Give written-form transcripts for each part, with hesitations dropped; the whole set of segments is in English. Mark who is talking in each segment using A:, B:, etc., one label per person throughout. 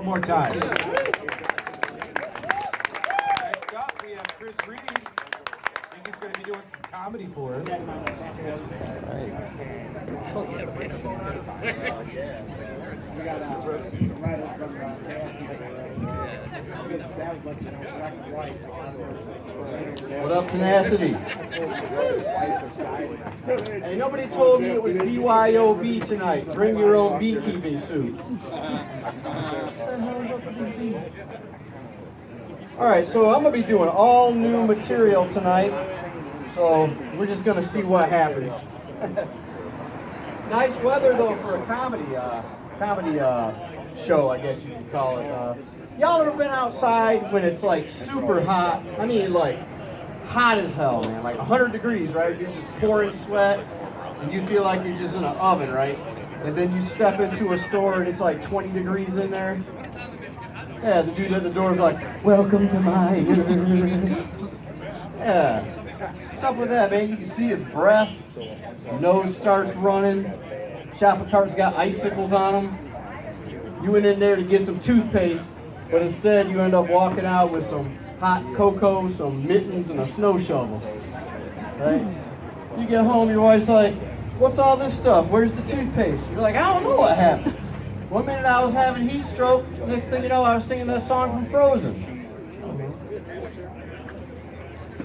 A: One more time. Next up, we have Chris Reed. I think he's going to be doing some comedy for us.
B: What up, Tenacity? Hey, nobody told me it was BYOB tonight. Bring your own beekeeping suit. What the hell is up with these bees? Alright, so I'm going to be doing all new material tonight. So we're just going to see what happens. Nice weather though for a comedy show, I guess you could call it. Y'all ever been outside when it's like super hot? I mean like hot as hell, man. Like 100 degrees, right? You're just pouring sweat and you feel like you're just in an oven, right? And then you step into a store and it's like 20 degrees in there. Yeah, the dude at the door is like, "Welcome to my..." Yeah. What's up with that, man? You can see his breath. Nose starts running. Shopping cart's got icicles on them. You went in there to get some toothpaste, but instead you end up walking out with some hot cocoa, some mittens, and a snow shovel. Right? You get home, your wife's like, "What's all this stuff? Where's the toothpaste?" You're like, "I don't know what happened. One minute I was having heat stroke, next thing you know I was singing that song from Frozen."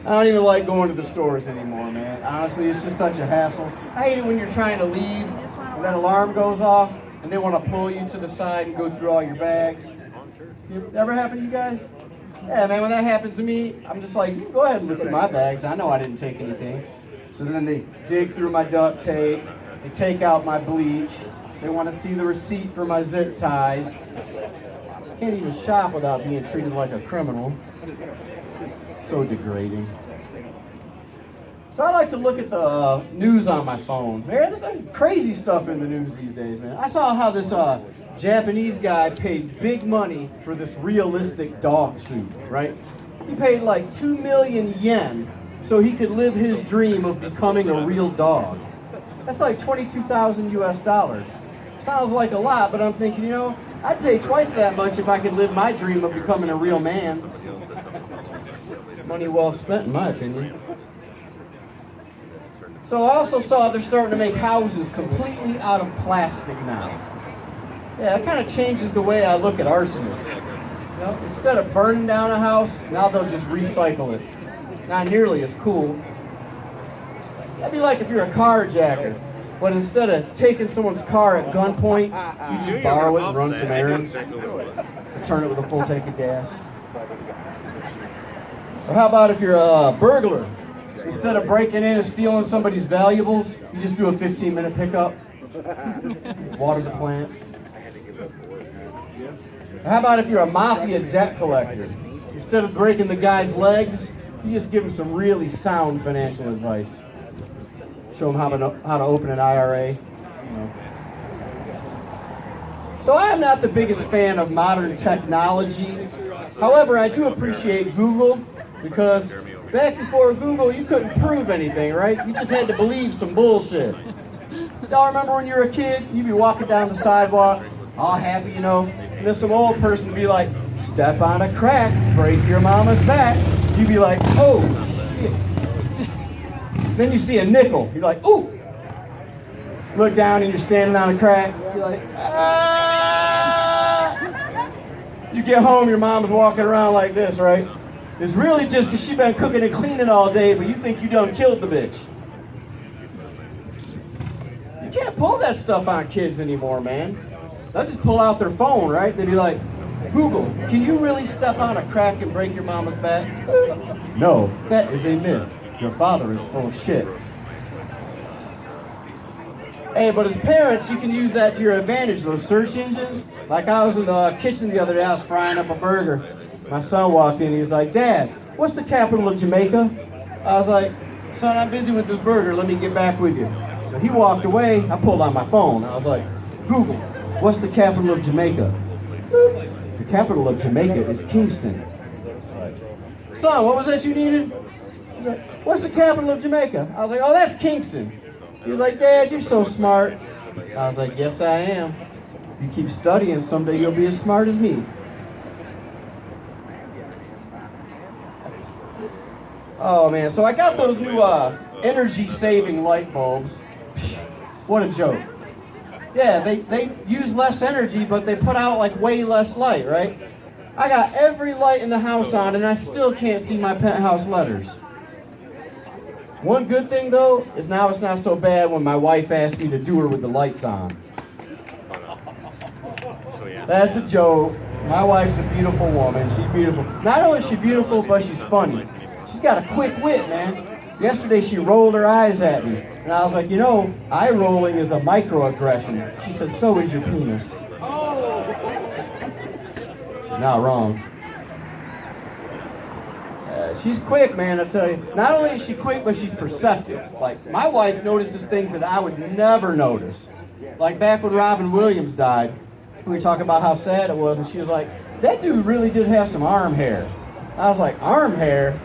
B: I don't even like going to the stores anymore, man. Honestly, it's just such a hassle. I hate it when you're trying to leave and that alarm goes off and they want to pull you to the side and go through all your bags. Ever happen to you guys? Yeah, man, when that happens to me, I'm just like, "You can go ahead and look through my bags. I know I didn't take anything." So then they dig through my duct tape, they take out my bleach, they want to see the receipt for my zip ties. Can't even shop without being treated like a criminal. So degrading. So I like to look at the news on my phone. Man, there's crazy stuff in the news these days, man. I saw how this Japanese guy paid big money for this realistic dog suit, right? He paid like 2 million yen so he could live his dream of becoming a real dog. That's like 22,000 US dollars. Sounds like a lot, but I'm thinking, you know, I'd pay twice that much if I could live my dream of becoming a real man. Money well spent, in my opinion. So I also saw they're starting to make houses completely out of plastic now. Yeah, it kind of changes the way I look at arsonists. You know, instead of burning down a house, now they'll just recycle it. Not nearly as cool. That'd be like if you're a carjacker, but instead of taking someone's car at gunpoint, you just borrow it and run some errands. And turn it with a full tank of gas. Or how about if you're a burglar? Instead of breaking in and stealing somebody's valuables, you just do a 15-minute pickup. Water the plants. Or how about if you're a mafia debt collector? Instead of breaking the guy's legs, you just give him some really sound financial advice. Show him how to open an IRA. You know. So I am not the biggest fan of modern technology. However, I do appreciate Google. Because back before Google, you couldn't prove anything, right? You just had to believe some bullshit. Y'all remember when you were a kid? You'd be walking down the sidewalk, all happy, you know, and then some old person would be like, "Step on a crack, break your mama's back." You'd be like, "Oh, shit." Then you see a nickel. You're like, "Ooh." Look down and you're standing on a crack. You're like, "Ah." You get home, your mom's walking around like this, right? It's really just because she been cooking and cleaning all day, but you think you done killed the bitch. You can't pull that stuff on kids anymore, man. They'll just pull out their phone, right? They'd be like, "Google, can you really step on a crack and break your mama's back?" No, that is a myth. Your father is full of shit. Hey, but as parents, you can use that to your advantage, those search engines. Like I was in the kitchen the other day, I was frying up a burger. My son walked in, he's like, "Dad, what's the capital of Jamaica?" I was like, "Son, I'm busy with this burger, let me get back with you." So he walked away, I pulled out my phone, I was like, "Google, what's the capital of Jamaica?" "The capital of Jamaica is Kingston." "Son, what was that you needed?" He's like, "What's the capital of Jamaica?" I was like, "Oh, that's Kingston." He was like, "Dad, you're so smart." I was like, "Yes, I am." If you keep studying, someday you'll be as smart as me. Oh man, so I got those new energy-saving light bulbs. What a joke. Yeah, they use less energy, but they put out like way less light, right? I got every light in the house on and I still can't see my penthouse letters. One good thing though is now it's not so bad when my wife asks me to do her with the lights on. That's a joke. My wife's a beautiful woman. She's beautiful. Not only is she beautiful, but she's funny. She's got a quick wit, man. Yesterday she rolled her eyes at me. And I was like, you know, eye rolling is a microaggression. She said, so is your penis. She's not wrong. She's quick, man, I tell you. Not only is she quick, but she's perceptive. Like, my wife notices things that I would never notice. Like back when Robin Williams died, we were talking about how sad it was, and she was like, that dude really did have some arm hair. I was like, arm hair?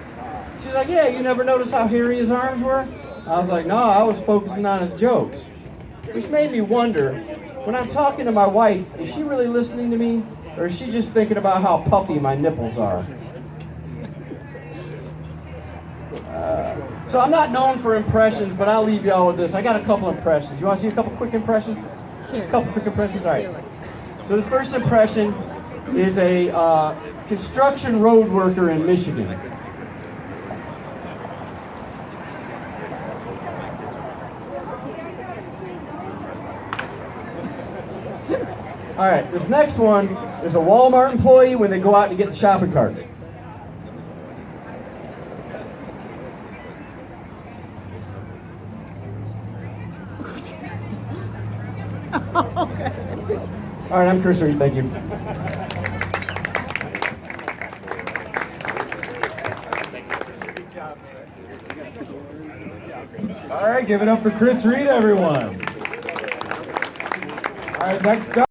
B: She's like, yeah, you never noticed how hairy his arms were? I was like, no, I was focusing on his jokes. Which made me wonder, when I'm talking to my wife, is she really listening to me? Or is she just thinking about how puffy my nipples are? So I'm not known for impressions, but I'll leave y'all with this. I got a couple impressions. You want to see a couple quick impressions? Just a couple quick impressions? All right. So this first impression is a construction road worker in Michigan. All right, this next one is a Walmart employee when they go out to get the shopping carts.
C: Okay.
B: All right, I'm Chris Reed, thank you.
A: All right, give it up for Chris Reed, everyone. All right, next up.